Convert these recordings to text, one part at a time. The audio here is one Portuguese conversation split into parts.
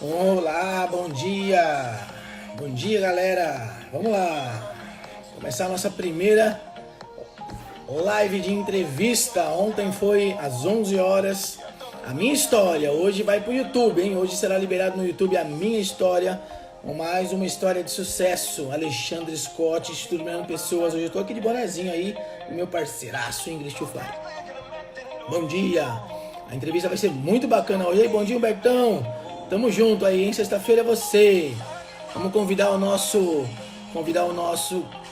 Olá, bom dia! Bom dia, galera! Vamos lá! Começar a nossa primeira live de entrevista. Ontem foi às 11 horas. A minha história, hoje vai pro YouTube, hein? Hoje será liberado no YouTube a minha história. Mais uma história de sucesso. Alexandre Scott, Instituto Pessoas. Hoje eu tô aqui de bonezinho aí, o meu parceiraço Ingrid Chuflay. Bom dia! A entrevista vai ser muito bacana hoje. Bom dia, Humbertão! Tamo junto aí, hein? Sexta-feira é você. Vamos convidar o nosso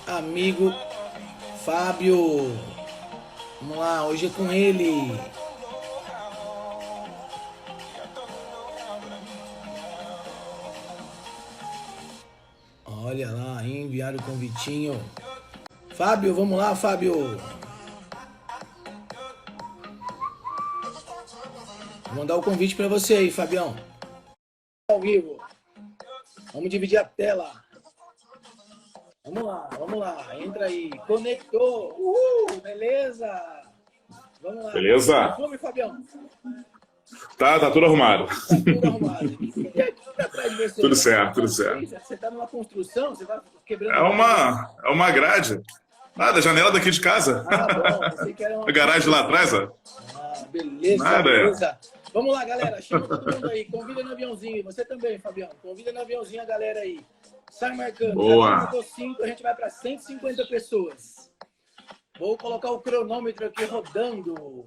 amigo Fábio. Vamos lá, hoje é com ele. Olha lá, enviar o convitinho. Fábio, vamos lá, Fábio. Vou mandar o convite para você aí, Fabião. Ao vivo. Vamos dividir a tela. Vamos lá. Entra aí. Conectou. Beleza. Vamos lá. Beleza? Como, Fabião? Tá tudo arrumado. Tá tudo arrumado. O que tá atrás de você? Tudo certo, tudo certo. Você tá numa construção? Você tá quebrando... É uma grade. Da janela daqui de casa. Bom. Pensei que era uma... A garagem lá atrás, ó. Beleza, beleza. Vamos lá, galera. Chama todo mundo aí. Convida no aviãozinho. Você também, Fabião. Convida no aviãozinho a galera aí. Sai marcando. Boa. Já 5, a gente vai para 150 pessoas. Vou colocar o cronômetro aqui rodando.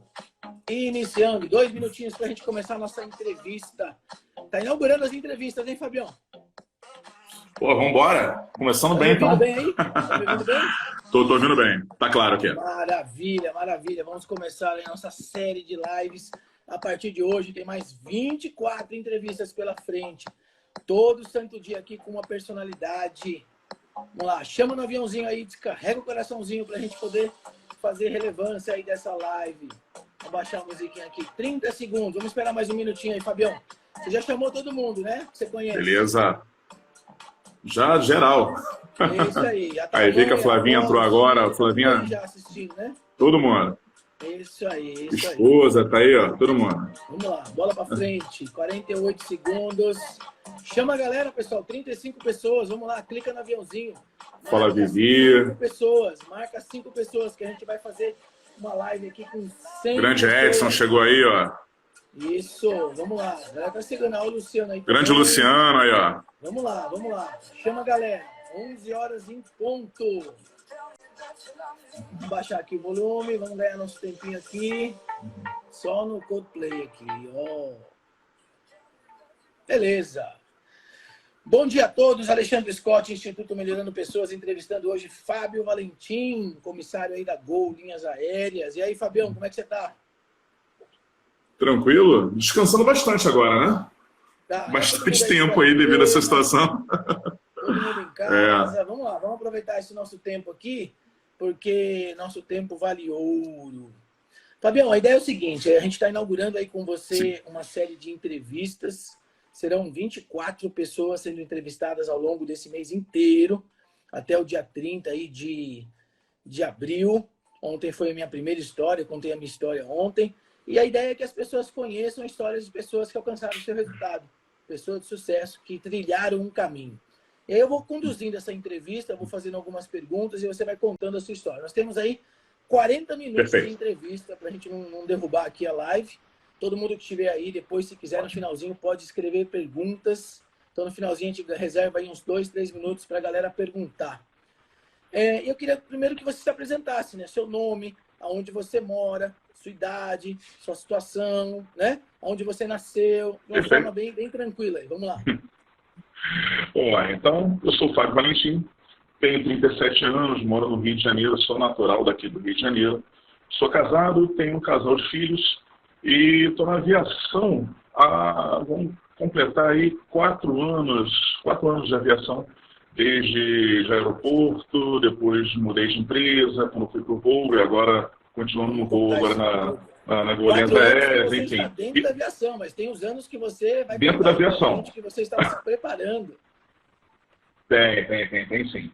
Iniciando. 2 minutinhos para a gente começar a nossa entrevista. Tá inaugurando as entrevistas, hein, Fabião? Pô, vambora. Começando bem, então. Tá me ouvindo bem aí? Tá me ouvindo bem? Tô ouvindo bem. Tá claro aqui. Maravilha, maravilha. Vamos começar a nossa série de lives. A partir de hoje tem mais 24 entrevistas pela frente. Todo santo dia aqui com uma personalidade. Vamos lá, chama no aviãozinho aí, descarrega o coraçãozinho pra gente poder fazer relevância aí dessa live. Vou baixar a musiquinha aqui. 30 segundos. Vamos esperar mais um minutinho aí, Fabião. Você já chamou todo mundo, né? Você conhece? Beleza. Já geral. É isso aí. Aí, vê que a Flavinha entrou agora. A Flavinha... já assistindo, né? Todo mundo. Isso aí, Esposa, tá aí, ó. Todo mundo. Vamos lá, bola pra frente. 48 segundos. Chama a galera, pessoal. 35 pessoas. Vamos lá, clica no aviãozinho. Fala, Vivi. 5 pessoas. Marca 5 pessoas que a gente vai fazer uma live aqui com 100 Grande pessoas. Edson chegou aí, ó. Isso, vamos lá. A galera tá chegando. Olha o Luciano aí. Grande Luciano aí, ó. Vamos lá. Chama a galera. 11 horas em ponto. Vamos baixar aqui o volume, vamos ganhar nosso tempinho aqui. Só no Coldplay aqui, ó. Beleza. Bom dia a todos. Alexandre Scott, Instituto Melhorando Pessoas, entrevistando hoje Fábio Valentim, comissário aí da Gol Linhas Aéreas. E aí, Fabião, como é que você tá? Tranquilo? Descansando bastante agora, né? Tá, bastante tempo aí devido a essa situação. Todo mundo em casa. Vamos lá, vamos aproveitar esse nosso tempo aqui, porque nosso tempo vale ouro. Fabião, a ideia é o seguinte, a gente está inaugurando aí com você uma série de entrevistas. Serão 24 pessoas sendo entrevistadas ao longo desse mês inteiro, até o dia 30 aí de abril. Ontem foi a minha primeira história, eu contei a minha história ontem. E a ideia é que as pessoas conheçam histórias de pessoas que alcançaram o seu resultado. Pessoas de sucesso que trilharam um caminho. E aí eu vou conduzindo essa entrevista, vou fazendo algumas perguntas e você vai contando a sua história. Nós temos aí 40 minutos de entrevista para a gente não derrubar aqui a live. Todo mundo que estiver aí, depois, se quiser, no finalzinho, pode escrever perguntas. Então, no finalzinho, a gente reserva aí uns 2, 3 minutos para a galera perguntar. Eu queria primeiro que você se apresentasse, né? Seu nome, aonde você mora, sua idade, sua situação, né? Onde você nasceu, de uma forma bem tranquila aí. Vamos lá. Olá, então, eu sou o Fábio Valentim, tenho 37 anos, moro no Rio de Janeiro, sou natural daqui do Rio de Janeiro. Sou casado, tenho um casal de filhos e estou na aviação vamos completar aí 4 anos de aviação, desde aeroporto, depois mudei de empresa, quando fui para o voo e agora continuando no voo agora na Gol Linhas Aéreas, enfim. Está dentro da aviação, mas tem os anos que você vai dentro da aviação, que você estava se preparando. Tem sim.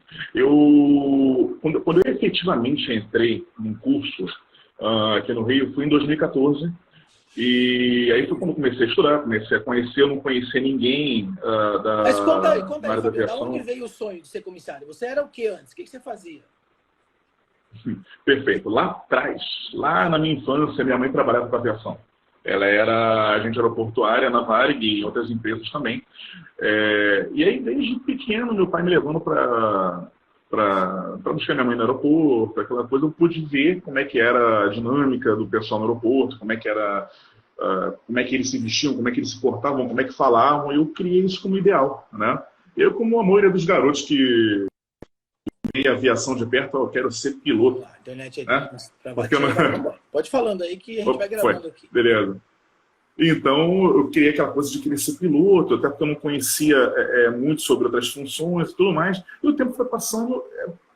Quando eu efetivamente entrei num curso aqui no Rio, fui em 2014, E aí foi quando eu comecei a estudar, comecei a conhecer, eu não conhecia ninguém Mas conta aí, área da Fabio, da aviação. onde veio o sonho de ser comissário? Você era o que antes? O que você fazia? Perfeito. Lá atrás, lá na minha infância, minha mãe trabalhava com aviação. Ela era agente aeroportuária na Varig e em outras empresas também. E aí, desde pequeno, meu pai me levando para buscar minha mãe no aeroporto, aquela coisa, eu pude ver como é que era a dinâmica do pessoal no aeroporto, como é que era, como é que eles se vestiam, como é que eles se portavam, como é que falavam, e eu criei isso como ideal, né? Eu, como a maioria dos garotos que veem a aviação de perto, eu quero ser piloto. A internet né? Porque não... Pode falando aí que a gente vai gravando aqui. Beleza. Então, eu queria aquela coisa de querer ser piloto, até porque eu não conhecia muito sobre outras funções e tudo mais. E o tempo foi passando,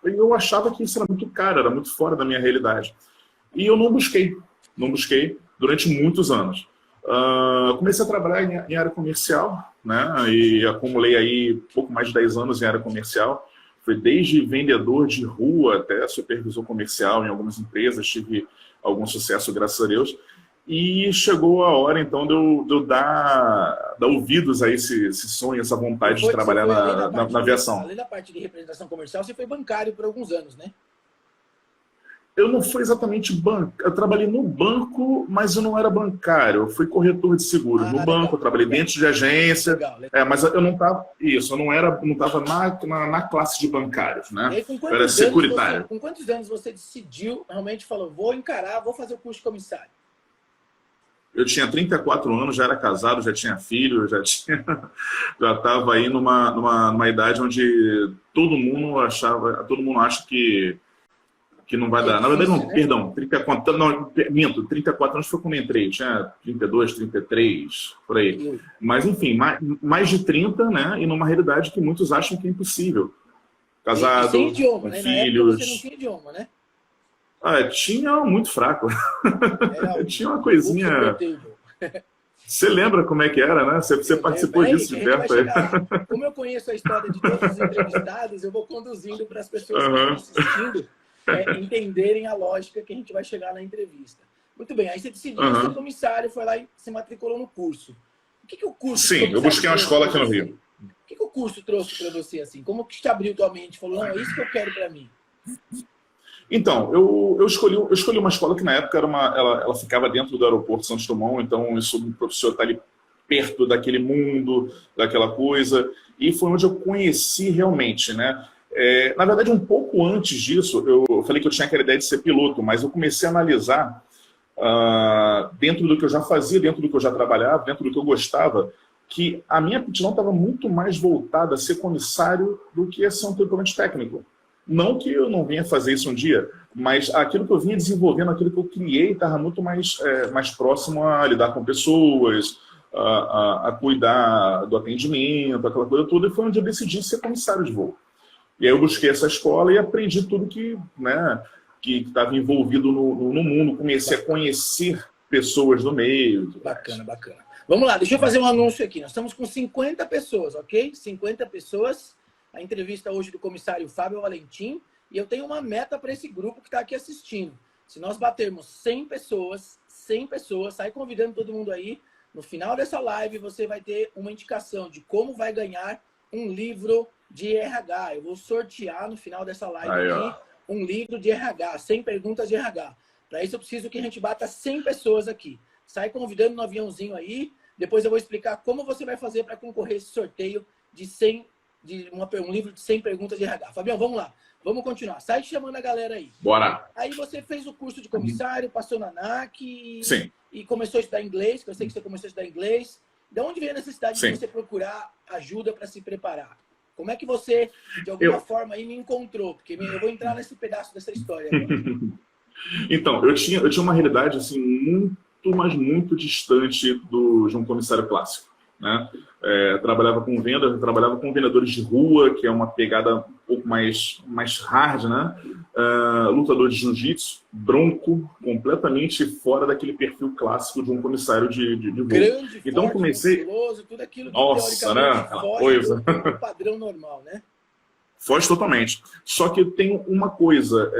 eu achava que isso era muito caro, era muito fora da minha realidade. E eu não busquei durante muitos anos. Comecei a trabalhar em área comercial, né? E acumulei aí pouco mais de 10 anos em área comercial. Foi desde vendedor de rua até supervisor comercial em algumas empresas, tive algum sucesso, graças a Deus. E chegou a hora, então, de eu dar ouvidos a esse sonho, essa vontade de trabalhar na aviação. Além da parte de representação comercial, você foi bancário por alguns anos, né? Eu não fui exatamente banco. Eu trabalhei no banco, mas eu não era bancário. Eu fui corretor de seguros no banco. Eu trabalhei dentro de agência. Legal. Mas eu não estava não estava na classe de bancários, né? E aí, eu era securitário. Com quantos anos você decidiu, realmente falou, vou encarar, vou fazer o curso de comissário? Eu tinha 34 anos, já era casado, já tinha filho, já estava aí numa idade onde todo mundo acha que não vai dar. Na verdade, não, perdão, 34 anos foi quando eu entrei, eu tinha 32, 33, por aí. Mas, enfim, mais de 30, né? E numa realidade que muitos acham que é impossível. Casado, sem idioma, com né? filhos. Você não tinha idioma, né? Tinha muito fraco. Tinha uma coisinha... Você lembra como é que era, né? Você participou disso de perto aí. Como eu conheço a história de todos os entrevistados, eu vou conduzindo para as pessoas que estão assistindo entenderem a lógica que a gente vai chegar na entrevista. Muito bem, aí você decidiu ser comissário, foi lá e se matriculou no curso. O que o curso... Sim, eu busquei uma escola aqui no Rio. O que o curso trouxe para você, assim? Como que te abriu tua mente? Falou, não, é isso que eu quero para mim. Então, eu escolhi uma escola que na época ela ficava dentro do aeroporto Santos Dumont, então isso o professor está ali perto daquele mundo, daquela coisa, e foi onde eu conheci realmente, né? Na verdade, um pouco antes disso, eu falei que eu tinha aquela ideia de ser piloto, mas eu comecei a analisar dentro do que eu já fazia, dentro do que eu já trabalhava, dentro do que eu gostava, que a minha aptidão estava muito mais voltada a ser comissário do que a ser um tripulante técnico. Não que eu não venha fazer isso um dia, mas aquilo que eu vinha desenvolvendo, aquilo que eu criei, estava muito mais próximo a lidar com pessoas, a cuidar do atendimento, aquela coisa toda, e foi onde eu decidi ser comissário de voo. E aí eu busquei essa escola e aprendi tudo que estava envolvido no mundo, comecei a conhecer pessoas do meio. Bacana, bacana. Vamos lá, deixa eu fazer um anúncio aqui. Nós estamos com 50 pessoas, ok? 50 pessoas. A entrevista hoje do comissário Fábio Valentim, e eu tenho uma meta para esse grupo que está aqui assistindo. Se nós batermos 100 pessoas, sai convidando todo mundo aí. No final dessa live, você vai ter uma indicação de como vai ganhar um livro de RH. Eu vou sortear no final dessa live aqui um livro de RH, 100 perguntas de RH. Para isso, eu preciso que a gente bata 100 pessoas aqui. Sai convidando no aviãozinho aí. Depois eu vou explicar como você vai fazer para concorrer a esse sorteio de um livro de 100 perguntas de RH. Fabião, vamos lá. Vamos continuar. Sai chamando a galera aí. Bora. Aí você fez o curso de comissário, passou na ANAC e começou a estudar inglês, que eu sei que você começou a estudar inglês. De onde veio a necessidade de você procurar ajuda para se preparar? Como é que você, de alguma forma, aí me encontrou? Porque eu vou entrar nesse pedaço dessa história agora. Então, eu tinha uma realidade assim, muito distante de um comissário clássico. Né? Trabalhava com vendas, trabalhava com vendedores de rua, que é uma pegada um pouco mais hard, né? Lutador de jiu-jitsu, bronco, completamente fora daquele perfil clássico de um comissário de voo. Grande, então forte, comecei, musculoso, tudo aquilo que nossa, né? Aquela coisa. Do padrão normal, né? Foge totalmente. Só que eu tenho uma coisa,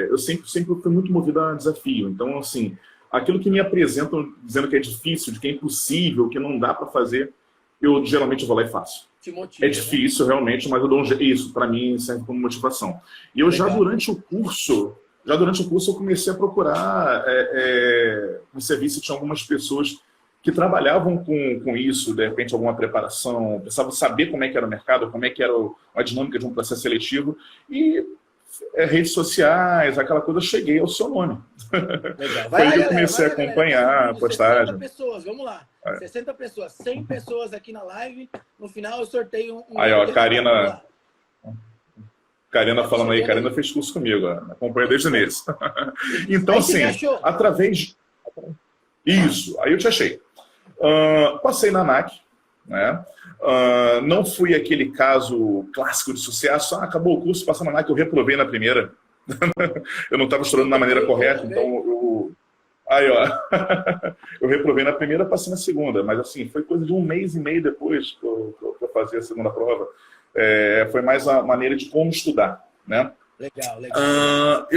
eu sempre fui muito movido a desafio. Então, assim, aquilo que me apresentam dizendo que é difícil, de que é impossível, que não dá para fazer, eu geralmente vou lá e faço. Te motiva, é difícil, né? Realmente, mas eu dou um jeito. Isso, para mim, serve como motivação. E eu já durante o curso eu comecei a procurar serviço. Tinha algumas pessoas que trabalhavam com isso, de repente alguma preparação, precisavam saber como é que era o mercado, como é que era a dinâmica de um processo seletivo, e redes sociais, aquela coisa, eu cheguei ao seu nome. Legal. Foi aí que eu comecei a acompanhar a postagem. 60 pessoas, vamos lá. 60 pessoas, 100 pessoas aqui na live, no final eu sorteio um... Aí, ó, Karina falando aí, Karina fez curso comigo, acompanha desde o início. Então, assim, através... Isso, aí eu te achei. Passei na ANAC, né? Não fui aquele caso clássico de sucesso, acabou o curso, passei na ANAC, eu reprovei na primeira. Eu não estava estudando da maneira correta, então eu reprovei na primeira, passei na segunda, mas assim, foi coisa de 1 mês e meio depois que eu fazia a segunda prova. Foi mais a maneira de como estudar, né? Legal, legal.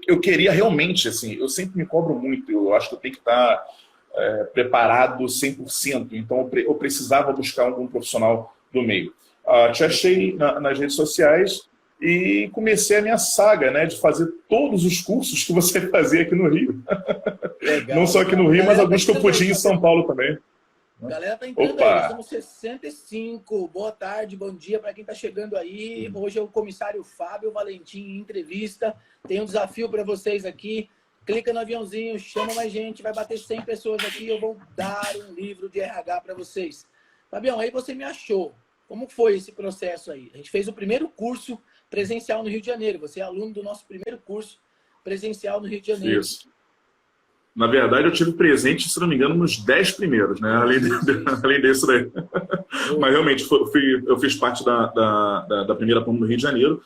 Eu queria realmente, assim, eu sempre me cobro muito, eu acho que eu tenho que estar preparado 100%, então eu precisava buscar algum profissional do meio. Te achei nas redes sociais e comecei a minha saga, né, de fazer todos os cursos que você fazia aqui no Rio. Legal. Não só aqui no Rio, mas alguns que eu podia em São Paulo também. A galera tá entrando aí, nós somos 65. Boa tarde, bom dia para quem tá chegando aí. Hoje é o comissário Fábio Valentim em entrevista. Tem um desafio para vocês aqui. Clica no aviãozinho, chama mais gente, vai bater 100 pessoas aqui e eu vou dar um livro de RH para vocês. Fabião, aí você me achou. Como foi esse processo aí? A gente fez o primeiro curso presencial no Rio de Janeiro. Você é aluno do nosso primeiro curso presencial no Rio de Janeiro. Isso. Na verdade, eu tive presente, se não me engano, nos 10 primeiros, né? Além disso daí. Mas realmente, eu fiz parte da primeira turma no Rio de Janeiro.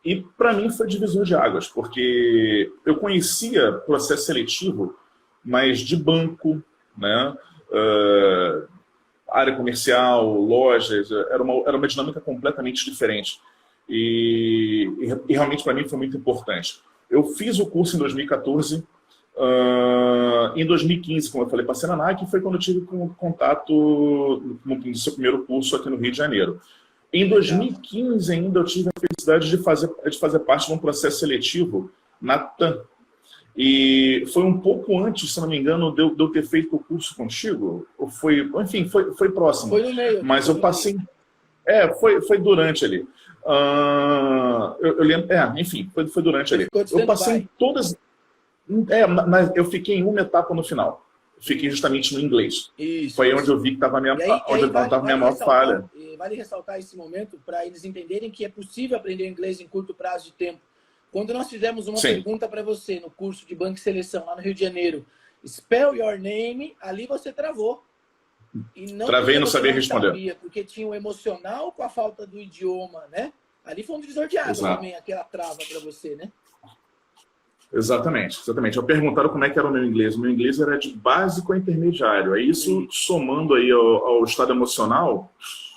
E para mim foi divisor de águas, porque eu conhecia processo seletivo, mas de banco, né? Área comercial, lojas, era uma dinâmica completamente diferente. E realmente para mim foi muito importante. Eu fiz o curso em 2014. Em 2015, como eu falei, passei na ANAC, foi quando eu tive contato no seu primeiro curso aqui no Rio de Janeiro. Em 2015 ainda eu tive a felicidade de fazer parte de um processo seletivo na TAM. E foi um pouco antes, se não me engano, de eu ter feito o curso contigo. Ou enfim, foi próximo. Foi no meio. Mas eu passei... foi durante ali. Eu lembro... enfim, foi durante ali. Eu passei em todas... mas eu fiquei em uma etapa no final. Fiquei justamente no inglês. Isso, foi onde eu vi que estava a minha maior falha. Vale ressaltar esse momento para eles entenderem que é possível aprender inglês em curto prazo de tempo. Quando nós fizemos uma pergunta para você no curso de Banco e Seleção lá no Rio de Janeiro, spell your name, ali você travou. E não Travei e não sabia responder. Porque tinha o emocional com a falta do idioma, né? Ali foi um divisor de águas também, aquela trava para você, né? Exatamente. Eu perguntaram como é que era o meu inglês. O meu inglês era de básico a intermediário. Aí isso, somando aí ao estado emocional,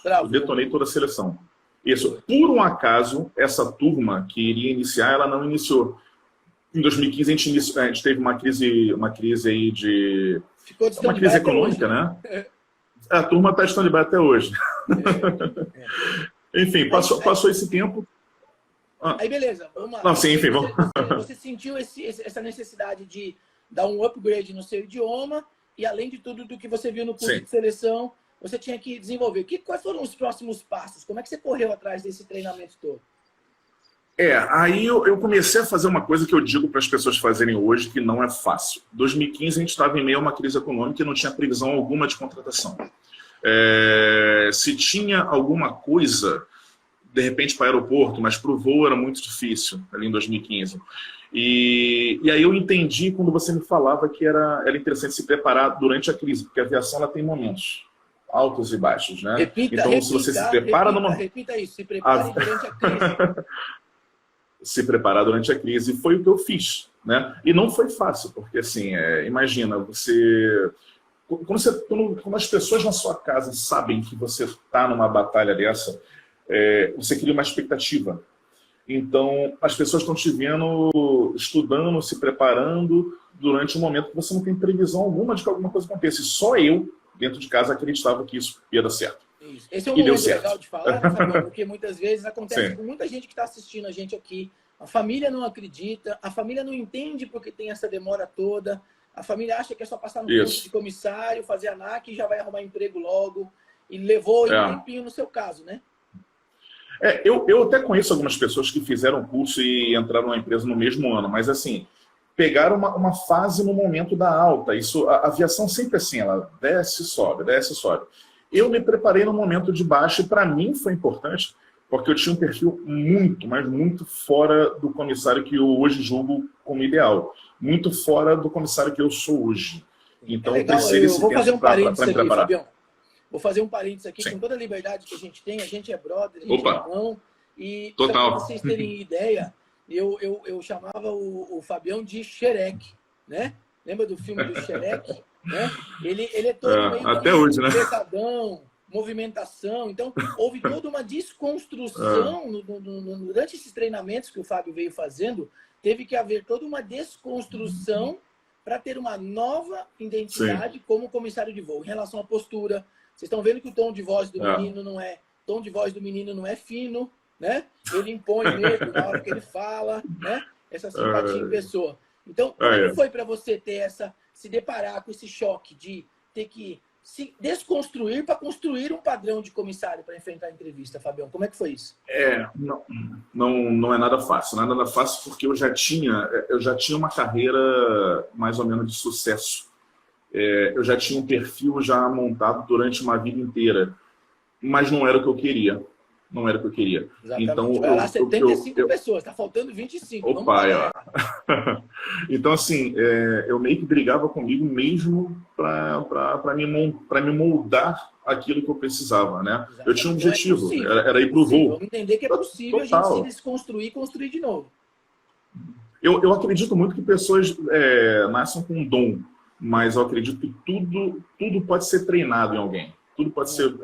eu detonei toda a seleção. Isso. Por um acaso, essa turma que iria iniciar, ela não iniciou. Em 2015 a gente teve uma crise aí de... uma crise econômica, né? A turma está stand-by até hoje. Enfim, passou esse tempo... Aí beleza, vamos lá. Não, sim, enfim, vamos. Você sentiu essa necessidade de dar um upgrade no seu idioma e além de tudo do que você viu no curso de seleção, você tinha que desenvolver. Quais foram os próximos passos? Como é que você correu atrás desse treinamento todo? Aí eu comecei a fazer uma coisa que eu digo para as pessoas fazerem hoje, que não é fácil. Em 2015 a gente estava em meio a uma crise econômica e não tinha previsão alguma de contratação. Se tinha alguma coisa... de repente para o aeroporto, mas para o voo era muito difícil, ali em 2015. E aí eu entendi quando você me falava que era interessante se preparar durante a crise, porque a aviação ela tem momentos altos e baixos, né? Então, se você se prepara repita isso, se prepare durante a crise. Se preparar durante a crise, foi o que eu fiz, né? E não foi fácil, porque assim, imagina, quando as pessoas na sua casa sabem que você está numa batalha dessa, você cria uma expectativa. Então, as pessoas estão te vendo, estudando, se preparando durante um momento que você não tem previsão alguma de que alguma coisa aconteça. E só eu, dentro de casa, acreditava que isso ia dar certo. Isso. Esse é um momento legal de falar, né, Fabião? Porque muitas vezes acontece com muita gente que está assistindo a gente aqui. A família não acredita, a família não entende porque tem essa demora toda. A família acha que é só passar no curso de comissário, fazer a ANAC e já vai arrumar emprego logo. E levou um tempinho no seu caso, né? Eu até conheço algumas pessoas que fizeram curso e entraram na empresa no mesmo ano, mas assim, pegaram uma fase no momento da alta. A aviação sempre assim, ela desce, sobe, desce, sobe. Eu me preparei no momento de baixo e para mim foi importante, porque eu tinha um perfil muito, mas muito fora do comissário que eu hoje julgo como ideal. Muito fora do comissário que eu sou hoje. Então, eu precisei desse tempo para me preparar. Fabião. Vou fazer um parênteses aqui, com toda a liberdade que a gente tem, a gente é brother, a gente é irmão. E para vocês terem ideia, eu chamava o Fabião de Xerec, né? Lembra do filme do Xerec? Né? Ele é todo meio até hoje, né? pesadão, movimentação. Então, houve toda uma desconstrução durante esses treinamentos que o Fábio veio fazendo, teve que haver toda uma desconstrução para ter uma nova identidade como comissário de voo, em relação à postura. Vocês estão vendo que o tom de voz do menino não é fino, né? Ele impõe medo na hora que ele fala, né? Essa simpatia em pessoa. Então, como foi para você se deparar com esse choque de ter que se desconstruir para construir um padrão de comissário para enfrentar a entrevista, Fabião? Como é que foi isso? Não é nada fácil. Não é nada fácil porque eu já tinha uma carreira mais ou menos de sucesso. Eu já tinha um perfil já montado durante uma vida inteira, mas não era o que eu queria. Não era o que eu queria. Exatamente. Então, vai lá 75 pessoas, está faltando 25. Opa, então, assim, eu meio que brigava comigo mesmo para me moldar aquilo que eu precisava, né? Exatamente. Eu tinha um objetivo, era ir para o voo. Vamos entender que é possível a gente se desconstruir e construir de novo. Eu acredito muito que pessoas nascem com um dom, mas eu acredito que tudo pode ser treinado em alguém. Tudo pode ser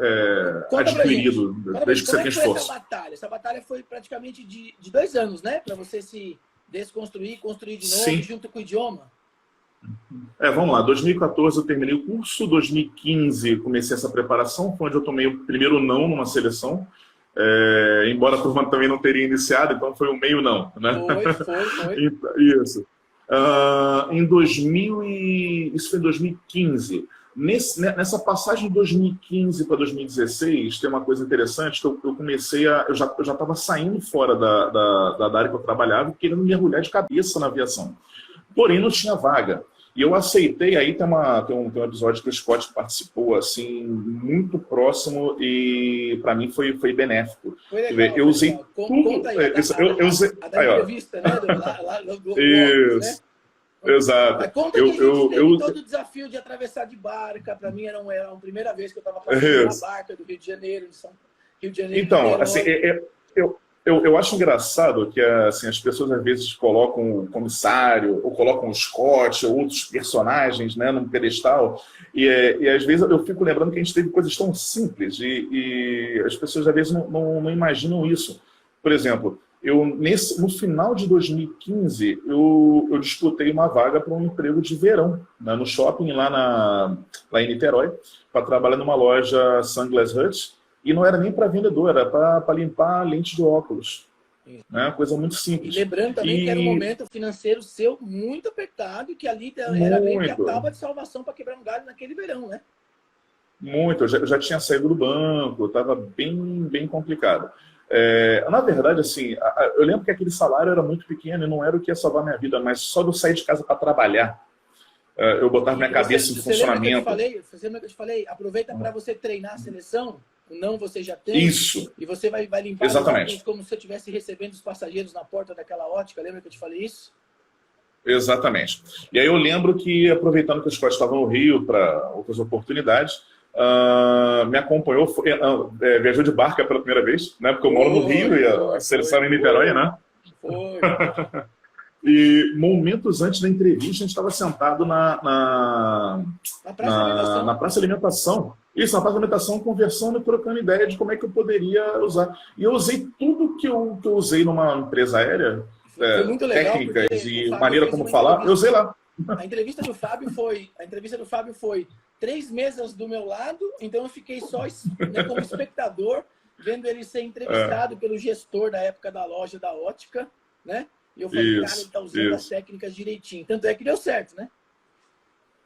adquirido desde que você tenha esforço. Essa batalha foi praticamente de 2 anos, né? Para você se desconstruir, construir de novo, junto com o idioma. Vamos lá. 2014 eu terminei o curso, 2015 comecei essa preparação, foi onde eu tomei o primeiro não numa seleção. Embora a turma também não teria iniciado, então foi um meio não, né? Foi. Isso. Isso foi em 2015. Nessa passagem de 2015 para 2016, tem uma coisa interessante, que eu já estava saindo fora da área que eu trabalhava e querendo mergulhar de cabeça na aviação. Porém, não tinha vaga. E eu aceitei, aí tem um episódio que o Scott participou, assim, muito próximo e para mim foi benéfico. Foi legal, eu usei tudo... Conta aí, a entrevista, né? Isso. Exato. Mas conta que a gente teve todo o desafio de atravessar de barca. Para mim era a primeira vez que eu estava passando na barca do Rio de Janeiro, Então, assim, eu acho engraçado que assim, as pessoas às vezes colocam o comissário, ou colocam o Scott, ou outros personagens, né, num pedestal, e às vezes eu fico lembrando que a gente teve coisas tão simples, e as pessoas às vezes não imaginam isso. Por exemplo, no final de 2015, eu disputei uma vaga para um emprego de verão, né, no shopping lá em Niterói, para trabalhar numa loja Sunglass Hut, e não era nem para vendedor, era para limpar a lente de óculos. Né, coisa muito simples. E lembrando também que era um momento financeiro seu muito apertado, e que ali era meio que a tábua de salvação para quebrar um galho naquele verão, né? Muito, eu já tinha saído do banco, estava bem complicado. Na verdade, assim, eu lembro que aquele salário era muito pequeno e não era o que ia salvar minha vida, mas só de eu sair de casa para trabalhar, eu botava minha cabeça em funcionamento. Você lembra que eu te falei? Aproveita para você treinar a seleção, não você já tem. Isso. E você vai limpar Exatamente. Como se você estivesse recebendo os passageiros na porta daquela ótica. Lembra que eu te falei isso? Exatamente. E aí eu lembro que, aproveitando que o Scott estava no Rio para outras oportunidades, me acompanhou, viajou de barca pela primeira vez, né? Porque eu moro no Rio e a seleção era em Niterói, né? Foi. E momentos antes da entrevista, a gente estava sentado na praça de alimentação. Isso, na praça de alimentação, conversando e trocando ideia de como é que eu poderia usar. E eu usei tudo que eu usei numa empresa aérea, técnicas e maneira como falar, eu usei lá. A entrevista do Fábio foi 3 mesas do meu lado, então eu fiquei só como espectador, vendo ele ser entrevistado pelo gestor da época da loja da ótica, né? E eu falei, cara, ele tá usando as técnicas direitinho. Tanto é que deu certo, né?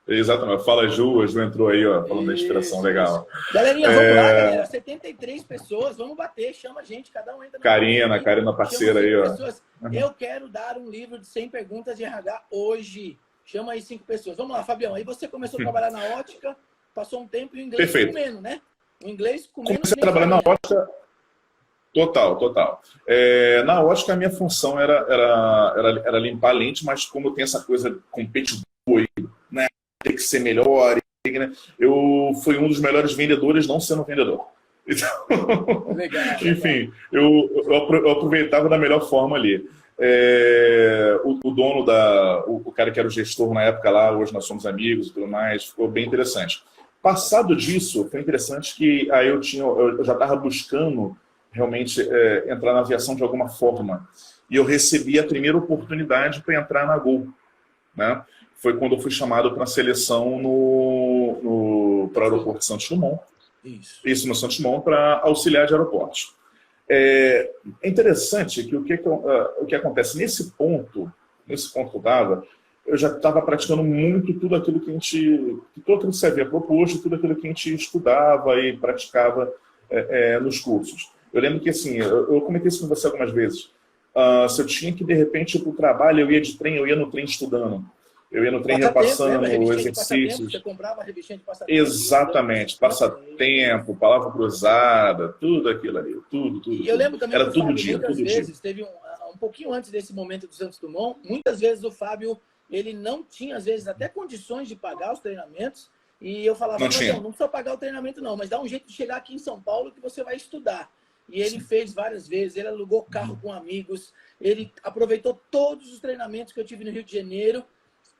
Exatamente. Fala, Ju. A Ju entrou aí, ó, falando da inspiração. Legal. Galerinha, vamos lá, galera. 73 pessoas, vamos bater, chama a gente, cada um entra. Karina, parceira aí, ó. Pessoas. Eu quero dar um livro de 100 perguntas de RH hoje. Chama aí 5 pessoas. Vamos lá, Fabião. Aí você começou a trabalhar na ótica, passou um tempo e o inglês comendo, né? O inglês comendo. Comecei a trabalhar na ótica. Total. Na ótica, a minha função era limpar a lente, mas como eu tenho essa coisa competitiva, né? Tem que ser melhor. Né? Eu fui um dos melhores vendedores, não sendo vendedor. Então, legal. Enfim, eu aproveitava da melhor forma ali. O dono o cara que era o gestor na época lá, hoje nós somos amigos e tudo mais, ficou bem interessante. Passado disso, foi interessante que aí eu já estava buscando realmente entrar na aviação de alguma forma. E eu recebi a primeira oportunidade para entrar na Gol. Né? Foi quando eu fui chamado para a seleção para o aeroporto de Santos Dumont. Isso no Santos Dumont, para auxiliar de aeroportos. É interessante que o que acontece nesse ponto que eu estava, eu já estava praticando muito tudo aquilo que tudo aquilo que você havia proposto, tudo aquilo que a gente estudava e praticava nos cursos. Eu lembro que, assim, eu comentei isso com você algumas vezes. Se eu tinha que, de repente, ir para o trabalho, eu ia de trem, eu ia no trem estudando. Eu ia no trem repassando os exercícios. Você comprava a revistinha de passatempo. Exatamente. Passatempo, palavra cruzada, tudo aquilo ali. Tudo. E eu lembro também era que o todo Fábio, dia, muitas todo vezes, dia. teve um pouquinho antes desse momento do Santos Dumont, muitas vezes o Fábio, ele não tinha, às vezes, até condições de pagar os treinamentos. E eu falava, não precisa pagar o treinamento não, mas dá um jeito de chegar aqui em São Paulo que você vai estudar. E ele fez várias vezes, ele alugou carro com amigos, ele aproveitou todos os treinamentos que eu tive no Rio de Janeiro,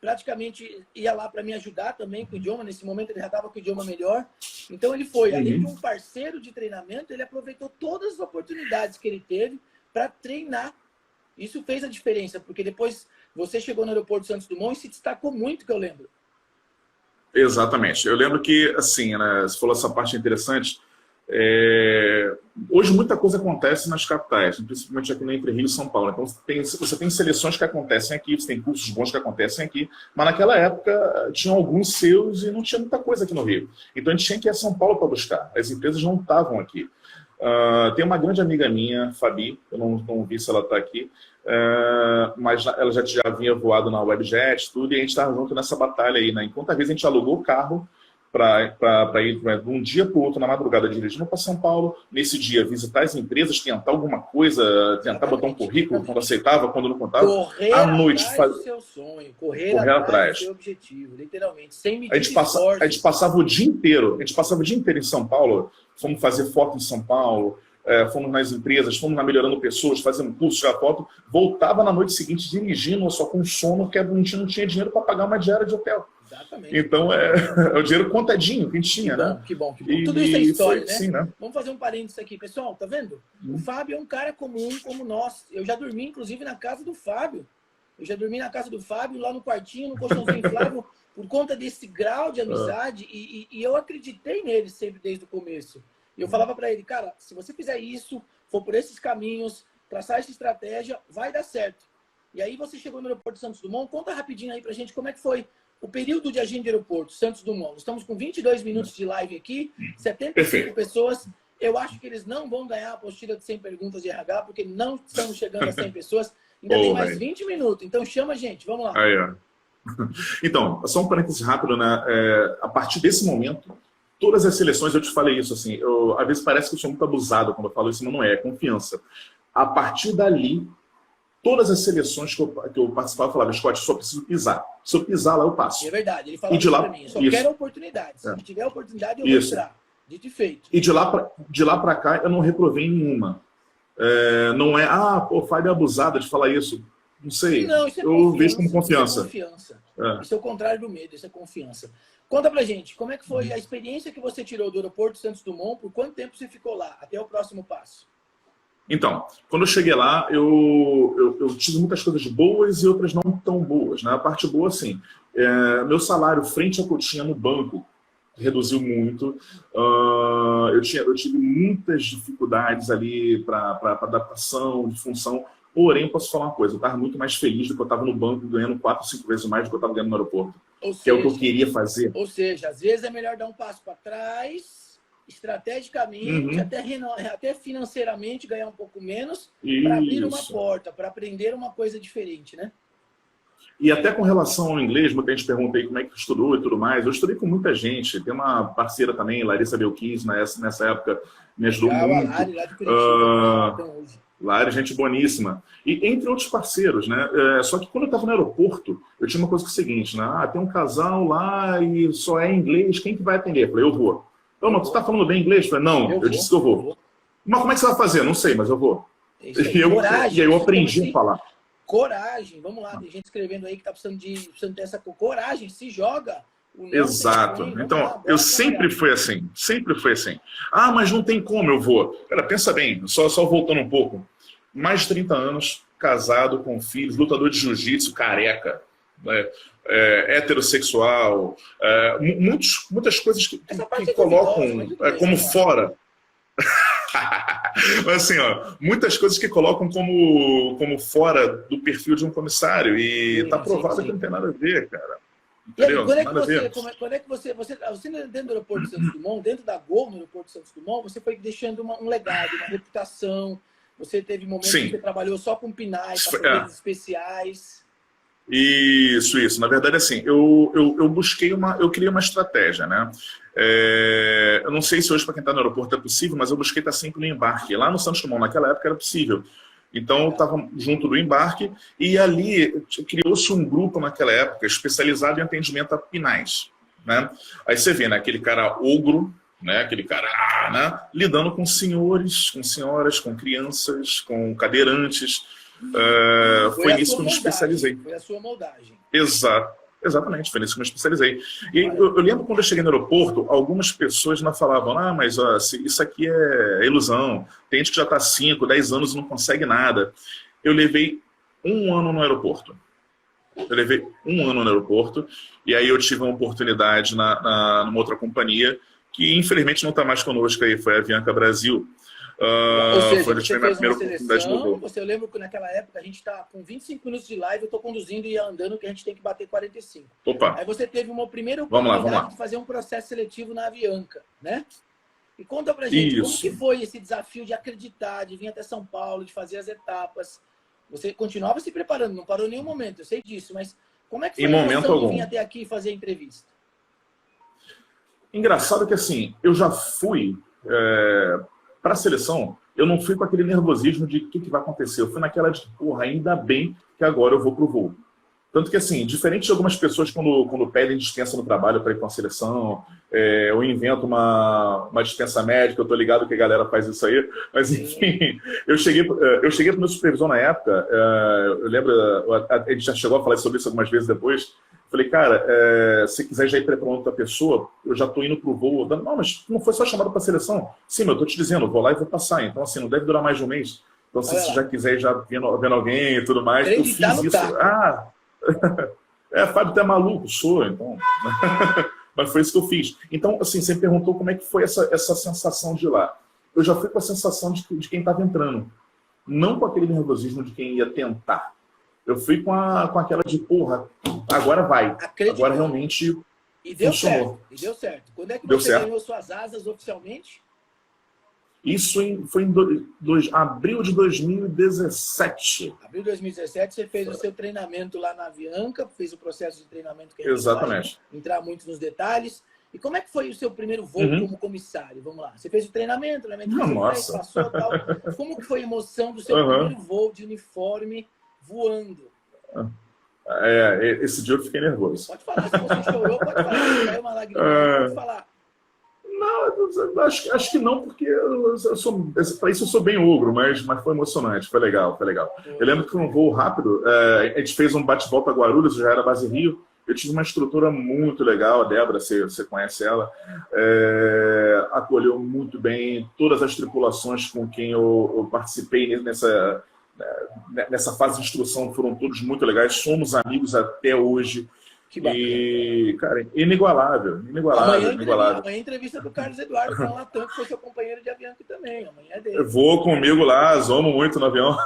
praticamente ia lá para me ajudar também com o idioma, nesse momento ele já estava com o idioma melhor. Então ele foi, além de um parceiro de treinamento, ele aproveitou todas as oportunidades que ele teve para treinar. Isso fez a diferença, porque depois você chegou no aeroporto Santos Dumont e se destacou muito, que eu lembro. Exatamente. Eu lembro que, assim, né, você falou essa parte interessante. Hoje muita coisa acontece nas capitais, principalmente aqui no Entre Rio e São Paulo. Então você tem seleções que acontecem aqui, você tem cursos bons que acontecem aqui, mas naquela época tinham alguns seus e não tinha muita coisa aqui no Rio. Então a gente tinha que ir a São Paulo para buscar. As empresas não estavam aqui. Tem uma grande amiga minha, Fabi, eu não vi se ela está aqui, mas ela já havia voado na Webjet, tudo, e a gente estava junto nessa batalha aí, né? Enquanto às vezes a gente alugou o carro para ir de um dia para o outro na madrugada dirigindo para São Paulo, nesse dia visitar as empresas, tentar alguma coisa, tentar botar um currículo quando aceitava, quando não contava. Correr à noite atrás do seu sonho, correr atrás do seu objetivo, literalmente, sem medir esforços. A gente passava o dia inteiro, em São Paulo, fomos fazer foto em São Paulo, fomos nas empresas, fomos na Melhorando Pessoas, fazendo curso, tirar foto, voltava na noite seguinte dirigindo, só com sono, porque a gente não tinha dinheiro para pagar uma diária de hotel. Exatamente. Então, o dinheiro contadinho que a gente tinha, né? Que bom. Tudo isso é história, né? Sim, né? Vamos fazer um parênteses aqui. Pessoal, tá vendo? O Fábio é um cara comum como nós. Eu já dormi, inclusive, na casa do Fábio. Lá no quartinho, no colchãozinho inflável, por conta desse grau de amizade. E eu acreditei nele sempre desde o começo. E eu falava para ele, cara, se você fizer isso, for por esses caminhos, traçar essa estratégia, vai dar certo. E aí você chegou no aeroporto de Santos Dumont. Conta rapidinho aí pra gente como é que foi o período de agenda de aeroporto, Santos Dumont. Estamos com 22 minutos de live aqui, 75 pessoas. Eu acho que eles não vão ganhar a apostila de 100 perguntas de RH, porque não estamos chegando a 100 pessoas. Ainda tem mais 20 minutos. Então chama a gente, vamos lá. Então, só um parênteses rápido, né? A partir desse momento, todas as seleções, eu te falei isso, assim, às vezes parece que eu sou muito abusado quando eu falo isso, mas não é confiança. A partir dali, todas as seleções que eu participava, eu falava, Scott, só preciso pisar. Se eu pisar lá, eu passo. É verdade, ele falava isso pra mim. Eu só quero a oportunidade. Se tiver oportunidade, eu vou entrar. Dito e feito. E de lá pra cá, eu não reprovei nenhuma. Não é, o Fábio é abusado de falar isso. Não sei. Não, isso é eu vejo como confiança. Isso é confiança. Isso é o contrário do medo, isso é confiança. Conta pra gente, como é que foi a experiência que você tirou do aeroporto Santos Dumont? Por quanto tempo você ficou lá? Até o próximo passo. Então, quando eu cheguei lá, eu tive muitas coisas boas e outras não tão boas, né? A parte boa, assim, meu salário frente ao que eu tinha no banco reduziu muito. Eu tive muitas dificuldades ali para adaptação, de função. Porém, posso falar uma coisa, eu estava muito mais feliz do que eu estava no banco, ganhando 4 ou 5 vezes mais do que eu estava ganhando no aeroporto. Que é o que eu queria fazer. Ou seja, às vezes é melhor dar um passo para trás, estrategicamente, até financeiramente, ganhar um pouco menos, para abrir uma porta, para aprender uma coisa diferente, né? E até com relação ao inglês, muita gente pergunta aí como é que estudou e tudo mais. Eu estudei com muita gente. Tem uma parceira também, Larissa Belkis, nessa época me ajudou muito. Lari, lá de Curitiba, Lari, gente boníssima. E entre outros parceiros, né? Só que quando eu estava no aeroporto, eu tinha uma coisa que é o seguinte, né? Tem um casal lá e só é inglês, quem que vai atender? Eu falei, eu vou. Então, mas tu tá falando bem inglês? Eu falei, não, eu disse que eu vou. Mas como é que você vai fazer? Não sei, mas eu vou. E aí eu aprendi a falar. Coragem, vamos lá, tem gente escrevendo aí que tá precisando ter essa coragem, se joga. Exato. Então, eu sempre fui assim, sempre fui assim. Mas não tem como, eu vou. Cara, pensa bem, só voltando um pouco. Mais de 30 anos, casado, com filhos, lutador de jiu-jitsu, careca, heterossexual, muitas coisas que colocam como fora. Mas assim, muitas coisas que colocam como fora do perfil de um comissário. E tá provado que não tem nada a ver, cara. Entendeu? Quando é que você dentro do aeroporto de Santos Dumont, dentro da Gol no aeroporto de Santos Dumont, você foi deixando um legado, uma reputação. Você teve momentos que você trabalhou só com pinais, passageiros especiais. Isso. Na verdade, assim, eu criei uma estratégia, né? Eu não sei se hoje para quem está no aeroporto é possível, mas eu busquei estar sempre no embarque. Lá no Santos Dumont, naquela época, era possível. Então, eu estava junto do embarque e ali criou-se um grupo naquela época especializado em atendimento a pinais, né? Aí você vê, né, aquele cara ogro, né, aquele cara, né, lidando com senhores, com senhoras, com crianças, com cadeirantes. Foi nisso que eu me especializei. Foi a sua moldagem. Exatamente, foi nisso que eu me especializei. E eu lembro quando eu cheguei no aeroporto, algumas pessoas não falavam, mas isso aqui é ilusão. Tem gente que já está 5, 10 anos e não consegue nada. Eu levei 1 ano no aeroporto. E aí eu tive uma oportunidade numa outra companhia, que infelizmente não está mais conosco aí, foi a Avianca Brasil. Ou seja, você fez uma seleção, eu lembro que naquela época a gente está com 25 minutos de live, eu estou conduzindo e andando, que a gente tem que bater 45. Opa. Aí você teve uma primeira oportunidade de fazer um processo seletivo na Avianca, né? E conta pra gente, como que foi esse desafio de acreditar, de vir até São Paulo, de fazer as etapas? Você continuava se preparando, não parou em nenhum momento, eu sei disso, mas como é que foi a emoção de vir até aqui e fazer a entrevista? Engraçado que assim, eu já fui... para a seleção, eu não fui com aquele nervosismo de o que vai acontecer. Eu fui naquela de, ainda bem que agora eu vou pro voo. Tanto que, assim, diferente de algumas pessoas quando pedem dispensa no trabalho para ir para uma seleção, ou inventam uma dispensa médica, eu tô ligado que a galera faz isso aí, mas enfim, eu cheguei pro meu supervisor na época, eu lembro, a gente já chegou a falar sobre isso algumas vezes depois. Falei, cara, se quiser já ir preparando outra pessoa, eu já tô indo pro voo. Não, mas não foi só chamado para seleção. Sim, mas eu tô te dizendo, eu vou lá e vou passar. Então, assim, não deve durar mais de 1 mês. Então, se você já quiser ir já vendo alguém e tudo mais, eu fiz isso. Fábio, tu é maluco? Sou, então. Mas foi isso que eu fiz. Então, assim, você me perguntou como é que foi essa sensação de ir lá. Eu já fui com a sensação de quem estava entrando. Não com aquele nervosismo de quem ia tentar. Eu fui com aquela de, agora vai. Acreditou. Agora realmente funcionou. E deu certo. Quando é que você ganhou suas asas oficialmente? Isso foi em abril de 2017. Abril de 2017, você fez o seu treinamento lá na Avianca, fez o processo de treinamento que a gente vai entrar muito nos detalhes. E como é que foi o seu primeiro voo como comissário? Vamos lá. Você fez o treinamento, passou tal. Como que foi a emoção do seu primeiro voo de uniforme voando? Esse dia eu fiquei nervoso. Pode falar, se você chorou, pode falar. Se caiu uma lágrima, pode falar. Não, acho que não, porque para isso eu sou bem ogro, mas foi emocionante, foi legal, foi legal. Eu lembro que foi um voo rápido, a gente fez um bate-volta a Guarulhos, já era base Rio, eu tive uma instrutora muito legal, a Débora, você conhece ela, acolheu muito bem todas as tripulações com quem eu participei nessa fase de instrução, foram todos muito legais, somos amigos até hoje. Que bacana. E, cara, inigualável. Amanhã entrevista do Carlos Eduardo com o Latam, que foi seu companheiro de avião aqui também. Amanhã é dele. Eu vou comigo lá, zomo muito no avião.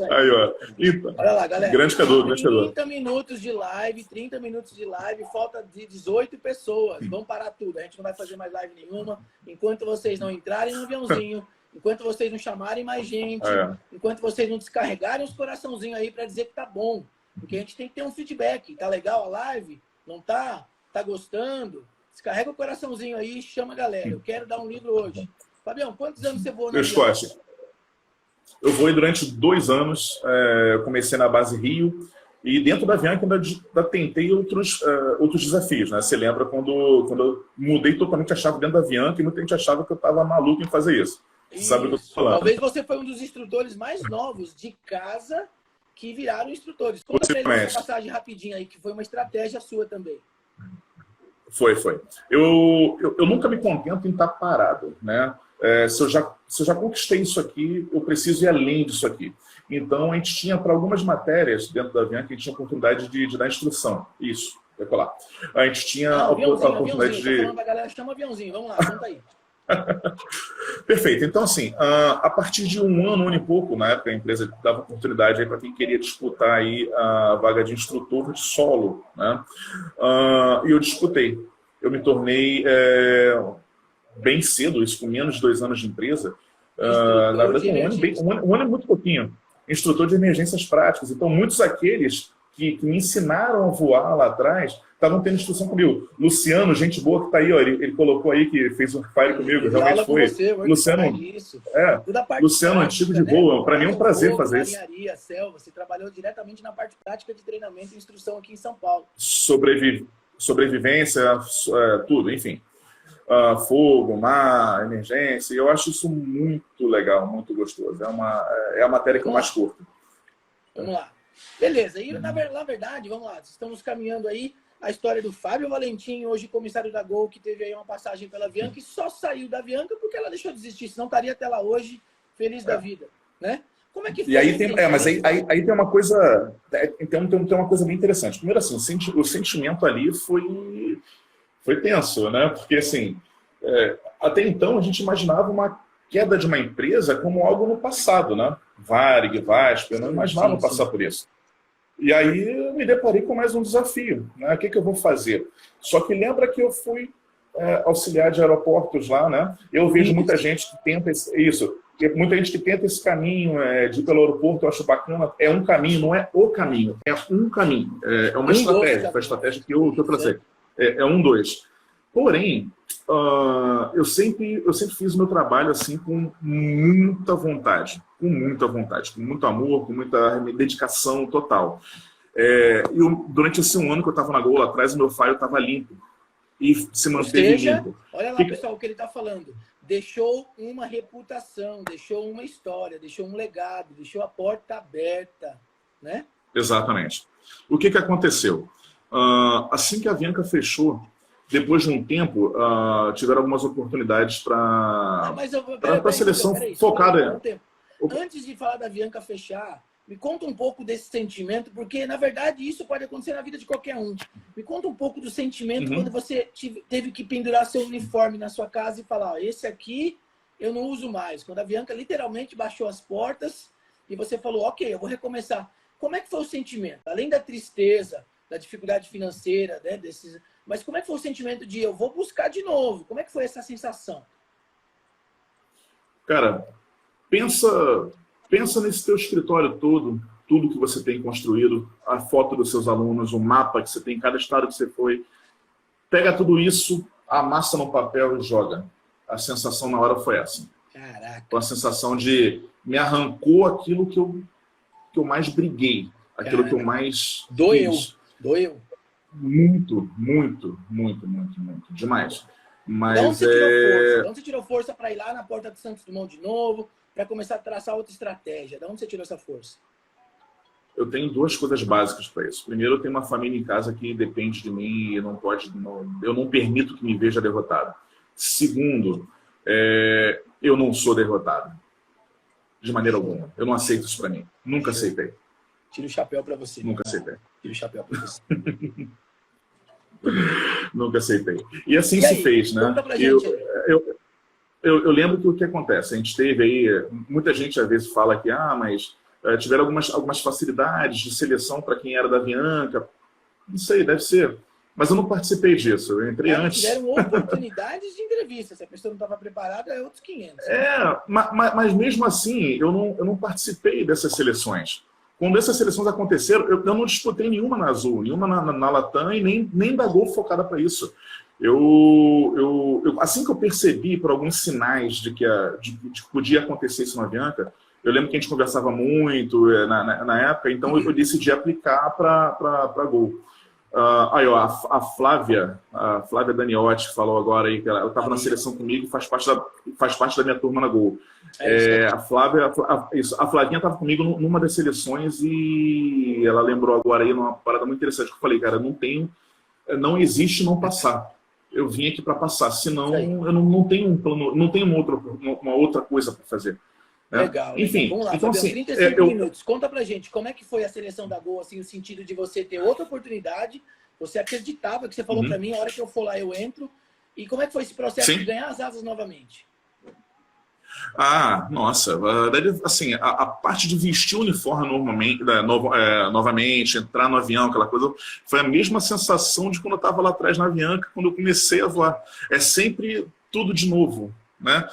Aí, ó. Então, olha lá, galera. Grande Cadu. 30 minutos de live, falta de 18 pessoas. Vamos parar tudo. A gente não vai fazer mais live nenhuma. Enquanto vocês não entrarem no aviãozinho, enquanto vocês não chamarem mais gente, enquanto vocês não descarregarem os coraçãozinhos aí para dizer que tá bom. Porque a gente tem que ter um feedback. Tá legal a live? Não tá? Tá gostando? Descarrega o coraçãozinho aí e chama a galera. Eu quero dar um livro hoje. Fabião, quantos anos você voa no avião? Eu voei durante 2 anos. Comecei na base Rio. E dentro da Avianca ainda tentei outros desafios. Né? Você lembra quando eu mudei totalmente a chave dentro da Avianca e muita gente achava que eu estava maluco em fazer isso. Você sabe o que eu estou falando. Talvez você foi um dos instrutores mais novos de casa que viraram instrutores. Conta pra eles essa passagem rapidinho aí, que foi uma estratégia sua também. Foi. Eu nunca me contento em estar parado, né? Se eu já conquistei isso aqui, eu preciso ir além disso aqui. Então, a gente tinha, para algumas matérias dentro da Avianca, a gente tinha oportunidade de dar instrução. Isso, vai colar. A gente tinha a oportunidade de... A galera chama aviãozinho. Vamos lá, conta aí. Perfeito. Então, assim, a partir de um ano e pouco, na época, a empresa dava oportunidade para quem queria disputar aí a vaga de instrutor de solo, né? E eu disputei. Eu me tornei bem cedo, isso com menos de 2 anos de empresa. Na verdade, um ano é muito pouquinho. Instrutor de emergências práticas. Então, muitos daqueles que me ensinaram a voar lá atrás estavam tendo instrução comigo. Luciano, gente boa que está aí, ó, ele colocou aí que fez um fire comigo, realmente foi. Luciano, antigo de voo, para mim é um prazer fazer isso. Selva, você trabalhou diretamente na parte prática de treinamento e instrução aqui em São Paulo. Sobrevivência, tudo, enfim. Fogo, mar, emergência, eu acho isso muito legal, muito gostoso. É a matéria que eu mais curto. Vamos lá. Beleza, e na verdade, vamos lá, estamos caminhando aí a história do Fábio Valentim, hoje comissário da Gol, que teve aí uma passagem pela Avianca e só saiu da Avianca porque ela deixou de existir, senão estaria até lá hoje, feliz da vida, né? Como é que foi? E aí mas aí tem uma coisa, tem uma coisa bem interessante. Primeiro assim, o sentimento ali foi tenso, né? Porque assim, até então a gente imaginava uma queda de uma empresa como algo no passado, né? Varig, Vasco, eu não imaginava passar por isso. E aí eu me deparei com mais um desafio, né? O que eu vou fazer? Só que lembra que eu fui auxiliar de aeroportos lá, né? Eu vejo muita gente que tenta muita gente que tenta esse caminho de ir pelo aeroporto, eu acho bacana. É um caminho, não é o caminho, é um caminho. É uma estratégia, foi a estratégia que eu tracei. É 1, 2. Porém, eu sempre fiz o meu trabalho assim com muita vontade, com muito amor, com muita dedicação total. Durante esse 1 ano que eu estava na Gol lá atrás, o meu file estava limpo e se manteve limpo. Olha lá, pessoal, o que ele está falando. Deixou uma reputação, deixou uma história, deixou um legado, deixou a porta aberta, né? Exatamente. O que aconteceu? Assim que a Avianca fechou, depois de um tempo, tiveram algumas oportunidades para a seleção focada. Antes de falar da Avianca fechar, me conta um pouco desse sentimento, porque, na verdade, isso pode acontecer na vida de qualquer um. Me conta um pouco do sentimento quando você teve que pendurar seu uniforme na sua casa e falar, esse aqui eu não uso mais. Quando a Avianca literalmente baixou as portas e você falou, ok, eu vou recomeçar. Como é que foi o sentimento? Além da tristeza, da dificuldade financeira, né, mas como é que foi o sentimento de eu vou buscar de novo? Como é que foi essa sensação? Cara, pensa nesse teu escritório todo, tudo que você tem construído, a foto dos seus alunos, o mapa que você tem, cada estado que você foi. Pega tudo isso, amassa no papel e joga. A sensação na hora foi essa. Caraca. Foi a sensação de me arrancou aquilo que eu mais briguei, aquilo que eu mais Doeu. Muito, demais. De onde você tirou força? De onde você tirou força para ir lá na Porta de Santos Dumont de novo, para começar a traçar outra estratégia? De onde você tirou essa força? Eu tenho duas coisas básicas para isso. Primeiro, eu tenho uma família em casa que depende de mim e eu não permito que me veja derrotado. Segundo, eu não sou derrotado. De maneira alguma. Eu não aceito isso para mim. Nunca aceitei. Tiro o chapéu para você. Nunca aceitei. Tiro o chapéu para você. Nunca aceitei. E assim se fez, né? Conta pra gente. Eu lembro que o que acontece, a gente teve aí, muita gente às vezes fala que, mas tiveram algumas facilidades de seleção para quem era da Avianca. Não sei, deve ser. Mas eu não participei disso, eu entrei antes. Tiveram oportunidades de entrevista, se a pessoa não estava preparada, é outros 500. Mas mesmo assim, eu não participei dessas seleções. Quando essas seleções aconteceram, eu não disputei nenhuma na Azul, nenhuma na Latam e nem da Gol focada para isso. Assim que eu percebi por alguns sinais de que podia acontecer isso na Avianca, eu lembro que a gente conversava muito na época, então eu decidi aplicar para a Gol. A Flávia Daniotti falou agora aí que ela estava na seleção comigo e faz parte da minha turma na Gol. A Flavinha estava comigo numa das seleções e ela lembrou agora aí numa parada muito interessante que eu falei, cara, não existe não passar. Eu vim aqui para passar, senão eu não tenho um plano, não tenho uma outra coisa para fazer. Legal. Enfim, vamos lá, então, assim, 35 minutos. Conta pra gente, como é que foi a seleção da Gol, assim, no sentido de você ter outra oportunidade, você acreditava que você falou pra mim, a hora que eu for lá eu entro, e como é que foi esse processo de ganhar as asas novamente? Nossa, assim, a parte de vestir o uniforme novamente, entrar no avião, aquela coisa, foi a mesma sensação de quando eu estava lá atrás na Avianca, quando eu comecei a voar. É sempre tudo de novo. Né?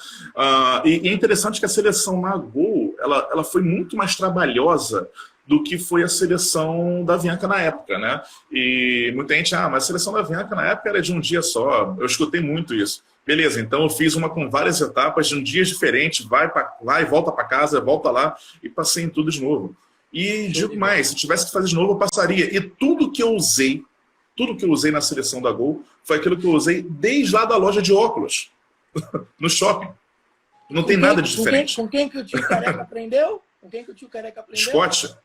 E é interessante que a seleção na Gol ela foi muito mais trabalhosa do que foi a seleção da Avianca na época, né? E muita gente, mas a seleção da Avianca na época era de um dia só. Eu escutei muito isso. Beleza, então eu fiz uma com várias etapas de um dia diferente, vai e volta para casa, volta lá e passei em tudo de novo. E digo mais, se tivesse que fazer de novo, eu passaria. E tudo que eu usei na seleção da Gol foi aquilo que eu usei desde lá da loja de óculos. No shopping. Não tem nada de diferente. Com quem que o tio Careca aprendeu? Com quem que o tio Careca aprendeu? Scott.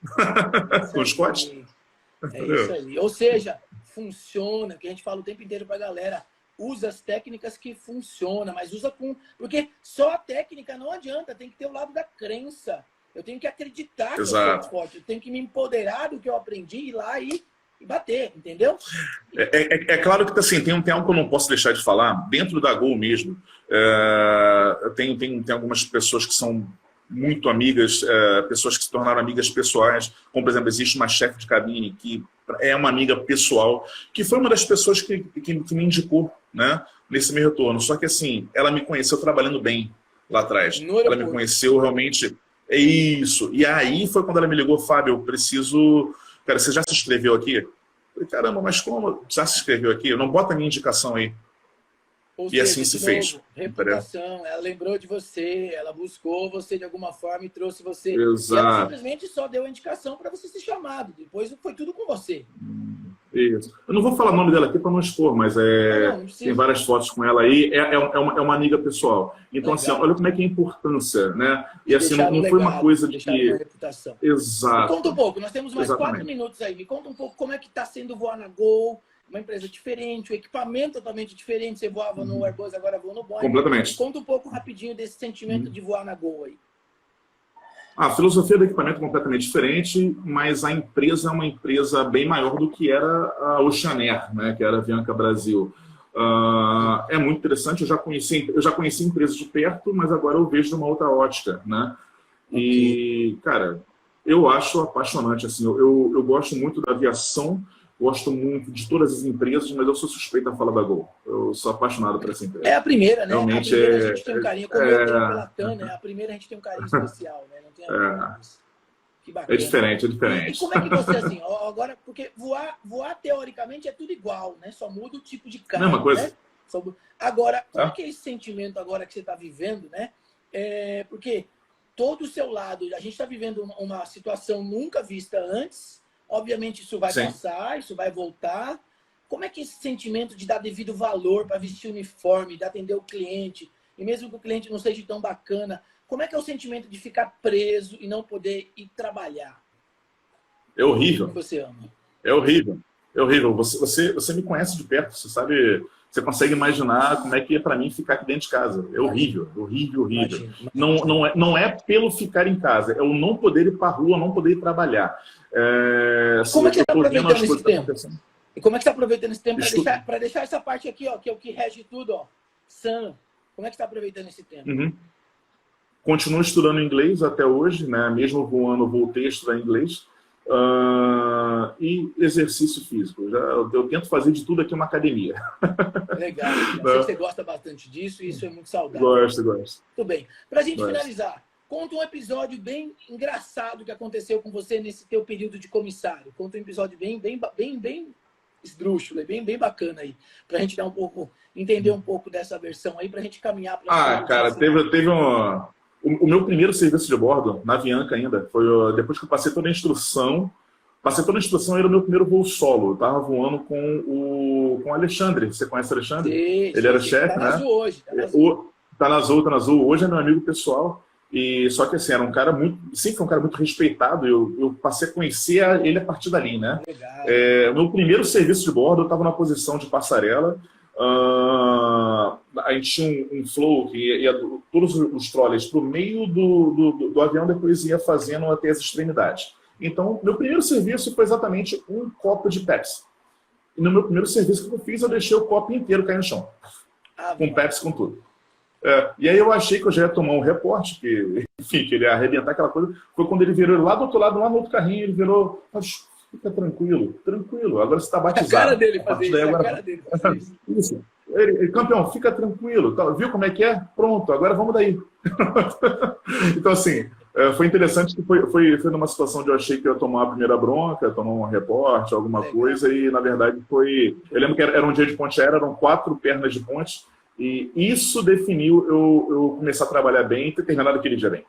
Com o Scott. É isso aí. Ou seja, funciona, que a gente fala o tempo inteiro pra galera. Usa as técnicas que funcionam, mas usa com... Porque só a técnica não adianta, tem que ter o lado da crença. Eu tenho que acreditar que eu sou forte, eu tenho que me empoderar do que eu aprendi, ir lá e bater, entendeu? É claro que assim, tem algo que eu não posso deixar de falar. Dentro da Gol mesmo, tem algumas pessoas que são muito amigas, pessoas que se tornaram amigas pessoais, como, por exemplo, existe uma chefe de cabine que é uma amiga pessoal, que foi uma das pessoas que me indicou, né, nesse meu retorno. Só que assim, ela me conheceu trabalhando bem lá atrás. Ela me conheceu realmente... É isso. E aí foi quando ela me ligou, Fábio, eu preciso... Cara, você já se inscreveu aqui? Eu falei, caramba, mas como já se inscreveu aqui? Não bota a minha indicação aí. Ou e seja, assim se fez. Reputação, ela lembrou de você, ela buscou você de alguma forma e trouxe você. Exato. E ela simplesmente só deu a indicação para você ser chamado. Depois foi tudo com você. Isso. Eu não vou falar o nome dela aqui para não expor, mas tem várias fotos com ela aí. É uma amiga pessoal. Então, assim, olha como é que é a importância, né? E assim, não foi uma coisa de que... reputação. Exato. Me conta um pouco, nós temos mais 4 minutos aí. Me conta um pouco como é que está sendo voar na Gol, uma empresa diferente, o equipamento totalmente diferente. Você voava no Airbus, agora voa no Boeing. Completamente. Me conta um pouco rapidinho desse sentimento de voar na Gol aí. A filosofia do equipamento é completamente diferente, mas a empresa é uma empresa bem maior do que era a Oceanair, né, que era a Avianca Brasil. É muito interessante, eu já conheci empresas de perto, mas agora eu vejo de uma outra ótica, né? E, cara, eu acho apaixonante, assim, eu gosto muito da aviação, gosto muito de todas as empresas, mas eu sou suspeito a falar da Gol. Eu sou apaixonado por essa empresa. É a primeira, né? Realmente a primeira a gente tem um carinho, como eu tenho pela TAM, né? A primeira a gente tem um carinho especial, né? Não tem a Que bacana. É diferente. E como é que você, assim, agora, porque voar teoricamente é tudo igual, né? Só muda o tipo de carro, mesma coisa. Né? Agora, como é que é esse sentimento agora que você está vivendo, né? Porque todo o seu lado, a gente está vivendo uma situação nunca vista antes, obviamente isso vai passar, isso vai voltar. como é que esse sentimento de dar devido valor para vestir o uniforme, de atender o cliente, e mesmo que o cliente não seja tão bacana, como é que é o sentimento de ficar preso e não poder ir trabalhar? É horrível. Como você ama? É horrível. É horrível. Você me conhece de perto, você sabe, você consegue imaginar como é que é para mim ficar aqui dentro de casa. É horrível, horrível, horrível. Não é pelo ficar em casa, é o não poder ir para a rua, não poder ir trabalhar. Como é que você está aproveitando esse tempo? E como é que você está aproveitando esse tempo para deixar essa parte aqui, ó, que é o que rege tudo, ó, sã? Como é que você está aproveitando esse tempo? Continuo estudando inglês até hoje, né? Mesmo voando, voltei a estudar inglês. E exercício físico. Eu tento fazer de tudo aqui uma academia. Legal. Eu sei que você gosta bastante disso e isso é muito saudável. Gosto. Muito bem. Para a gente finalizar, conta um episódio bem engraçado que aconteceu com você nesse teu período de comissário. Conta um episódio bem esdrúxulo, bem bacana aí. Para a gente dar entender um pouco dessa versão aí, para a gente caminhar para... cara, teve um... O meu primeiro serviço de bordo, na Avianca ainda, foi depois que eu passei toda a instrução. Era o meu primeiro voo solo. Eu estava voando com o Alexandre. Você conhece o Alexandre? Sim, ele era chefe, né? Tá na Azul. Hoje é meu amigo pessoal. Só que assim, sempre foi um cara muito respeitado. Eu passei a conhecer ele a partir dali, né? Legal. O meu primeiro serviço de bordo, eu estava na posição de passarela. A gente tinha um flow que ia todos os trolleys para o meio do avião, depois ia fazendo até as extremidades. Então, meu primeiro serviço foi exatamente um copo de Pepsi. E no meu primeiro serviço que eu fiz, eu deixei o copo inteiro cair no chão. Com Pepsi, com tudo. E aí eu achei que eu já ia tomar um reporte, que ele ia arrebentar aquela coisa. Foi quando ele virou lá do outro lado, lá no outro carrinho, ele virou... Fica tranquilo. Agora você está batizado. A cara dele fazer isso. Isso. Campeão, fica tranquilo. Viu como é que é? Pronto, agora vamos daí. Então, assim, foi interessante que foi numa situação onde eu achei que eu ia tomar a primeira bronca, tomar um reporte, alguma coisa, e na verdade foi... Eu lembro que era um dia de ponte aérea, eram 4 pernas de ponte, e isso definiu eu começar a trabalhar bem e ter terminado aquele dia bem.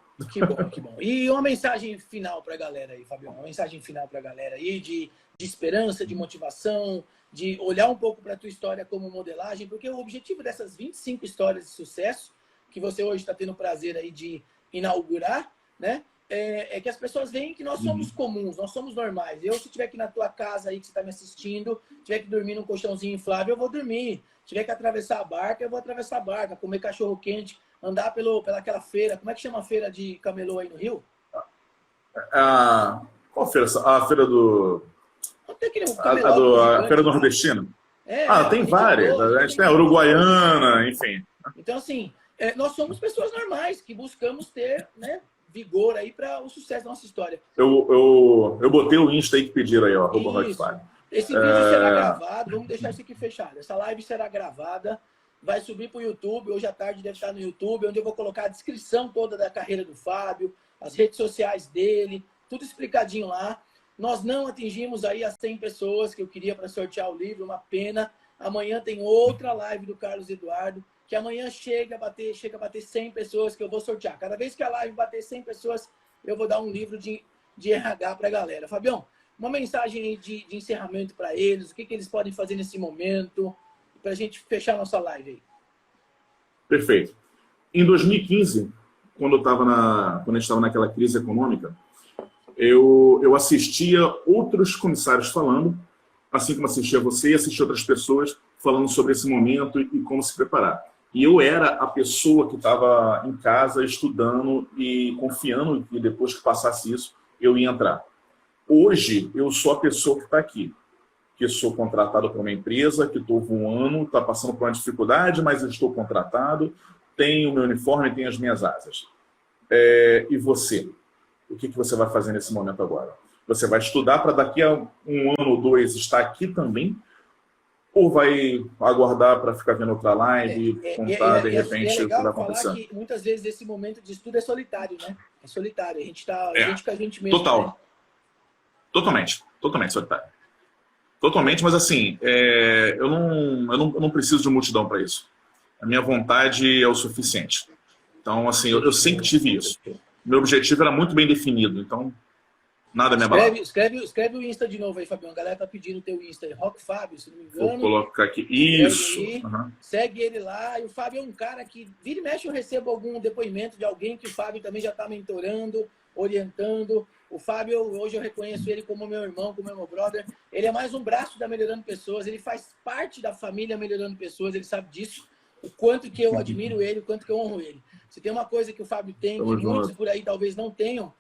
Que bom. E uma mensagem final para a galera aí, Fabião? Uma mensagem final para a galera aí de esperança, de motivação, de olhar um pouco para a tua história como modelagem, porque o objetivo dessas 25 histórias de sucesso, que você hoje está tendo o prazer aí de inaugurar, né? É que as pessoas veem que nós somos comuns, nós somos normais. Se estiver aqui na tua casa aí, que você está me assistindo, tiver que dormir num colchãozinho inflável, eu vou dormir. Tiver que atravessar a barca, eu vou atravessar a barca, comer cachorro quente, andar pelaquela feira. Como é que chama a feira de camelô aí no Rio? Qual feira? A feira do... A feira nordestina? Tem várias. A gente tem a uruguaiana, enfim. Então, assim, nós somos pessoas normais que buscamos ter, né, vigor aí para o sucesso da nossa história. Eu botei o Insta aí que pediram aí, ó. Esse vídeo será gravado, vamos deixar isso aqui fechado. Essa live será gravada, vai subir para o YouTube, hoje à tarde deve estar no YouTube, onde eu vou colocar a descrição toda da carreira do Fábio, as redes sociais dele, tudo explicadinho lá. Nós não atingimos aí as 100 pessoas que eu queria para sortear o livro, uma pena. Amanhã tem outra live do Carlos Eduardo, que amanhã chega a bater 100 pessoas que eu vou sortear. Cada vez que a live bater 100 pessoas, eu vou dar um livro de RH para a galera. Fabião, uma mensagem aí de encerramento para eles, o que eles podem fazer nesse momento, para a gente fechar a nossa live aí. Perfeito. Em 2015, quando a gente estava naquela crise econômica, eu assistia outros comissários falando, assim como assistia você e assistia outras pessoas falando sobre esse momento e como se preparar. E eu era a pessoa que estava em casa estudando e confiando que depois que passasse isso, eu ia entrar. Hoje, eu sou a pessoa que está aqui, que sou contratado por uma empresa, que estou voando, está passando por uma dificuldade, mas eu estou contratado, tenho o meu uniforme, tenho as minhas asas. E você? O que você vai fazer nesse momento agora? Você vai estudar para daqui a 1 ano ou 2 estar aqui também? Ou vai aguardar para ficar vendo outra live e contar, de repente, o que vai acontecer? Falar que muitas vezes esse momento de estudo é solitário, né? É solitário. A gente está com a gente mesmo. Total. Né? Totalmente solitário. Totalmente, mas assim, eu não preciso de multidão para isso. A minha vontade é o suficiente. Então, assim, eu sempre tive isso. Meu objetivo era muito bem definido, então Nada me abalava. Escreve o Insta de novo aí, Fabião. A galera tá pedindo o teu Insta aí. Rock Fábio, se não me engano. Vou colocar aqui. Isso. Segue ele lá. E o Fábio é um cara que, vira e mexe, eu recebo algum depoimento de alguém que o Fábio também já tá mentorando, orientando. O Fábio, hoje eu reconheço ele como meu irmão, como meu brother. Ele é mais um braço da Melhorando Pessoas. Ele faz parte da família Melhorando Pessoas. Ele sabe disso. O quanto que eu admiro ele, o quanto que eu honro ele. Se tem uma coisa que o Fábio tem, que muitos por aí talvez não tenham,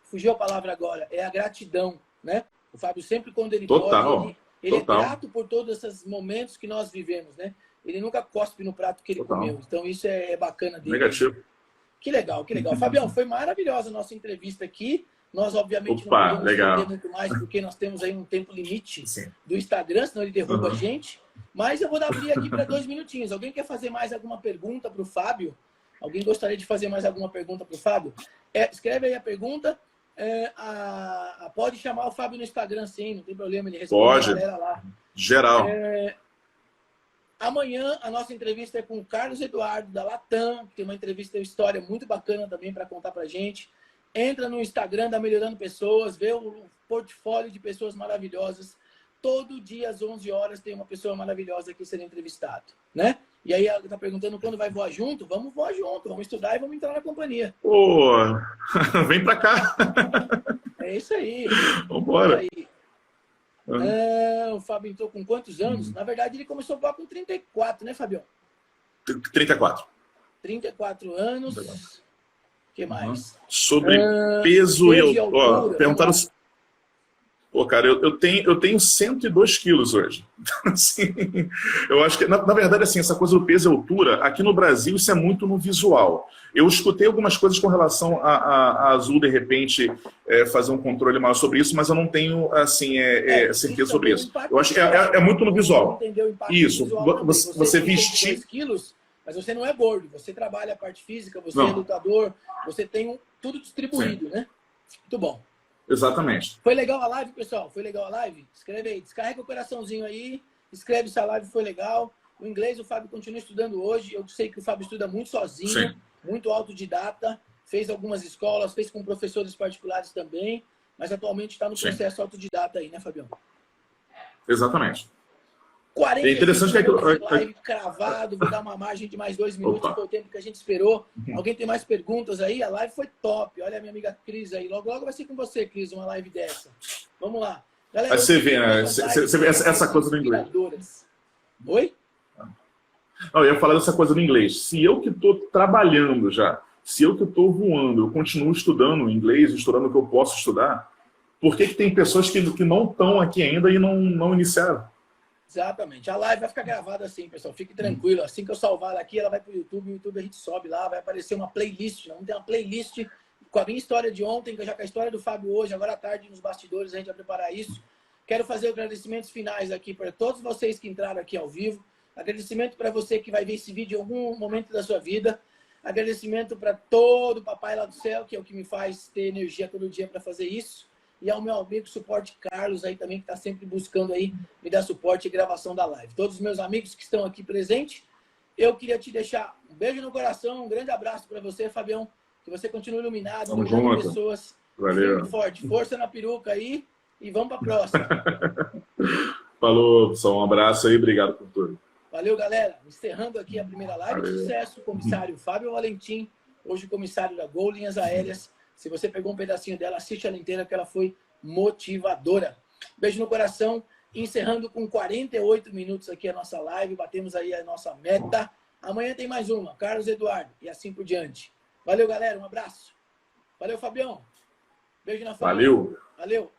fugiu a palavra agora, é a gratidão, né? O Fábio sempre, quando ele pode, ele é grato por todos esses momentos que nós vivemos, né? Ele nunca cospe no prato que ele comeu. Então isso é bacana dele. Negativo. Que legal, que legal. Fabião, foi maravilhosa a nossa entrevista aqui. Nós, obviamente, não podemos estender muito mais, porque nós temos aí um tempo limite do Instagram, senão ele derruba a gente. Mas eu vou abrir aqui para 2 minutinhos. Alguém quer fazer mais alguma pergunta para o Fábio? Alguém gostaria de fazer mais alguma pergunta para o Fábio? Escreve aí a pergunta. Pode chamar o Fábio no Instagram, sim, não tem problema. Ele responde a galera lá. Geral. Amanhã a nossa entrevista é com o Carlos Eduardo, da Latam, que tem uma entrevista, uma história muito bacana também para contar para gente. Entra no Instagram da Melhorando Pessoas, vê o portfólio de pessoas maravilhosas. Todo dia, às 11 horas, tem uma pessoa maravilhosa aqui sendo entrevistado, né? E aí ela está perguntando quando vai voar junto. Vamos voar junto, vamos estudar e vamos entrar na companhia. Pô, vem para cá. É isso aí. Vambora. O Fábio entrou com quantos anos? Na verdade, ele começou a voar com 34, né, Fabião? 34. 34 anos. O que mais? Sobre peso e altura. Perguntaram... Pô, cara, eu tenho 102 quilos hoje. Assim, eu acho que, na verdade, assim, essa coisa do peso e altura, aqui no Brasil, isso é muito no visual. Eu escutei algumas coisas com relação a Azul, de repente, fazer um controle maior sobre isso, mas eu não tenho, assim, certeza sobre isso. Eu acho que é muito no visual. Isso, você vestir... quilos, mas você não é gordo, você trabalha a parte física, você é lutador, você tem tudo distribuído, né? Muito bom. Exatamente. Foi legal a live, pessoal? Foi legal a live? Escreve aí, descarrega o coraçãozinho aí, escreve se a live foi legal. O inglês o Fábio continua estudando hoje. Eu sei que o Fábio estuda muito sozinho, muito autodidata, fez algumas escolas, fez com professores particulares também, mas atualmente está no processo autodidata aí, né, Fabião? Exatamente. 40 é interessante que live cravado, vou dar uma margem de mais 2 minutos, foi o tempo que a gente esperou. Alguém tem mais perguntas aí? A live foi top. Olha a minha amiga Cris aí. Logo, logo vai ser com você, Cris, uma live dessa. Vamos lá. Galera, aí você vê, né? Você vê essa coisa do inglês. Oi? Não, eu ia falar dessa coisa do inglês. Se eu que estou trabalhando já, se eu que estou voando, eu continuo estudando inglês, estudando o que eu posso estudar, por que tem pessoas que não estão aqui ainda e não iniciaram? Exatamente. A live vai ficar gravada assim, pessoal. Fique tranquilo. Assim que eu salvar ela aqui, ela vai para o YouTube. O YouTube a gente sobe lá, vai aparecer uma playlist. Vamos ter uma playlist com a minha história de ontem, já com a história do Fábio hoje. Agora à tarde, nos bastidores, a gente vai preparar isso. Quero fazer agradecimentos finais aqui para todos vocês que entraram aqui ao vivo. Agradecimento para você que vai ver esse vídeo em algum momento da sua vida. Agradecimento para todo o papai lá do céu, que é o que me faz ter energia todo dia para fazer isso. E ao meu amigo Suporte Carlos aí também, que está sempre buscando aí me dar suporte e gravação da live. Todos os meus amigos que estão aqui presentes, eu queria te deixar um beijo no coração, um grande abraço para você, Fabião, que você continue iluminado, iluminando pessoas. Valeu. Forte, força na peruca aí e vamos para a próxima. Falou, pessoal, um abraço aí, obrigado por tudo. Valeu, galera. Encerrando aqui a primeira live de sucesso, o comissário Fábio Valentim, hoje o comissário da Gol Linhas Aéreas. Se você pegou um pedacinho dela, assiste ela inteira, que ela foi motivadora. Beijo no coração. Encerrando com 48 minutos aqui a nossa live. Batemos aí a nossa meta. Amanhã tem mais uma. Carlos Eduardo. E assim por diante. Valeu, galera. Um abraço. Valeu, Fabião. Beijo na família. Valeu. Valeu.